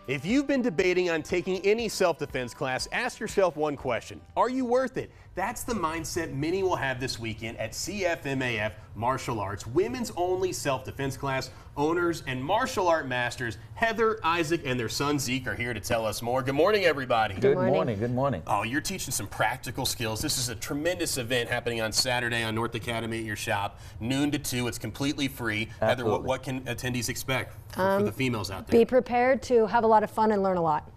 If you've been debating on taking any self-defense class, ask yourself one question. Are you worth it? That's the mindset many will have this weekend at CFMAF Martial Arts, women's only self-defense class. Owners and martial art masters Heather, Isaac, and their son Zeke are here to tell us more. Good morning, everybody. Good morning. Good morning. Oh, you're teaching some practical skills. This is a tremendous event happening on Saturday on North Academy at your shop, noon to 2. It's completely free. Absolutely. Heather, what can attendees expect for the females out there? Be prepared to have a lot of fun and learn a lot.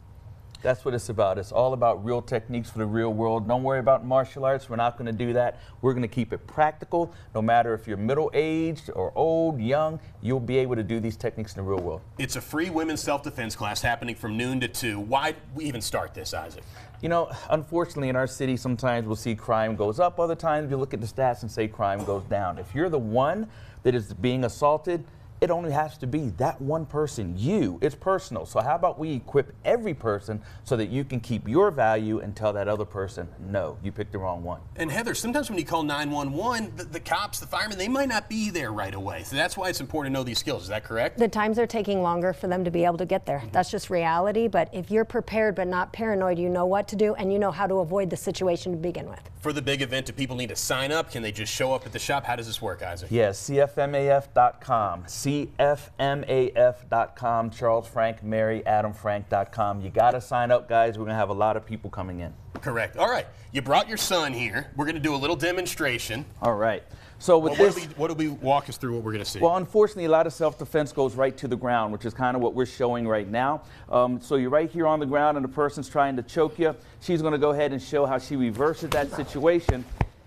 That's what it's about. It's all about real techniques for the real world. Don't worry about martial arts. We're not going to do that. We're going to keep it practical. No matter if you're middle-aged or old, young, you'll be able to do these techniques in the real world. It's a free women's self-defense class happening from noon to 2. Why we even start this, Isaac? You know, unfortunately in our city, sometimes we'll see crime goes up. Other times you look at the stats and say crime goes down. If you're the one that is being assaulted, it only has to be that one person, you. It's personal. So how about we equip every person so that you can keep your value and tell that other person, no, you picked the wrong one. And Heather, sometimes when you call 911, the cops, the firemen, they might not be there right away. So that's why it's important to know these skills. Is that correct? The times are taking longer for them to be able to get there. That's just reality. But if you're prepared but not paranoid, you know what to do and you know how to avoid the situation to begin with. For the big event, do people need to sign up? Can they just show up at the shop? How does this work, Isaac? Yes, CFMAF.com. CFMAF.com, Charles Frank, Mary, Adam Frank.com. You got to sign up, guys. We're going to have a lot of people coming in. Correct. All right. You brought your son here. We're going to do a little demonstration. All right. So with what do we walk us through what we're going to see? Well, unfortunately, a lot of self-defense goes right to the ground, which is kind of what we're showing right now. So you're right here on the ground and the person's trying to choke you. She's going to go ahead and show how she reverses that situation.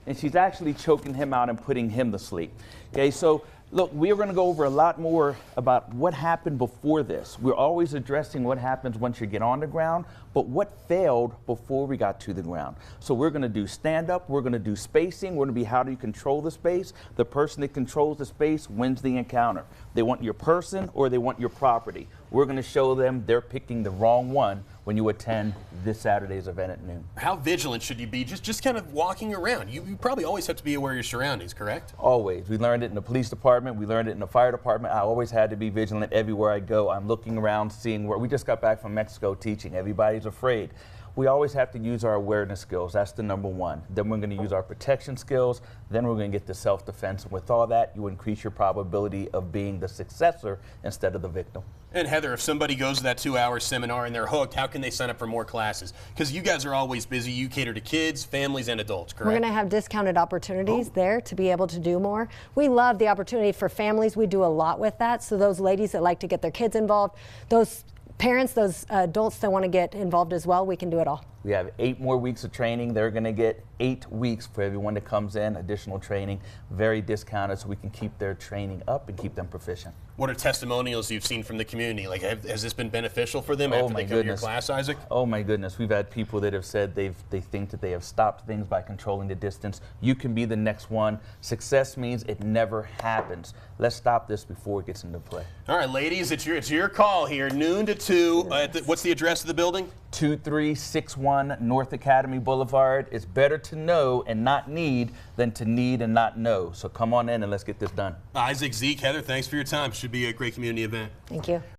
And she's actually choking him out and putting him to sleep. Okay, so look, we're going to go over a lot more about what happened before this. We're always addressing what happens once you get on the ground, but what failed before we got to the ground. So we're going to do stand-up, we're going to do spacing, we're going to be how do you control the space. The person that controls the space wins the encounter. They want your person or they want your property. We're going to show them they're picking the wrong one when you attend this Saturday's event at noon. How vigilant should you be just kind of walking around? You probably always have to be aware of your surroundings, correct? Always. We learned it in the police department. We learned it in the fire department. I always had to be vigilant everywhere I go. I'm looking around, seeing where we just got back from Mexico teaching. Everybody's afraid. We always have to use our awareness skills. That's the number one. Then we're going to use our protection skills. Then we're going to get to self-defense. And with all that, you increase your probability of being the successor instead of the victim. And Heather, if somebody goes to that 2-hour seminar and they're hooked, how can they sign up for more classes? Because you guys are always busy. You cater to kids, families, and adults, correct? We're going to have discounted opportunities there to be able to do more. We love the opportunity for families. We do a lot with that. So those ladies that like to get their kids involved, those parents, those adults that want to get involved as well, we can do it all. We have 8 more weeks of training. They're going to get 8 weeks for everyone that comes in, additional training, very discounted so we can keep their training up and keep them proficient. What are testimonials you've seen from the community? Like, has this been beneficial for them after they come to your class, Isaac? Oh my goodness, we've had people that have said they think that they have stopped things by controlling the distance. You can be the next one. Success means it never happens. Let's stop this before it gets into play. All right, ladies, it's your call here, noon to 2. Yes. What's the address of the building? 2361 North Academy Boulevard. It's better to know and not need than to need and not know. So come on in and let's get this done. Isaac, Zeke, Heather, thanks for your time. Should be a great community event. Thank you.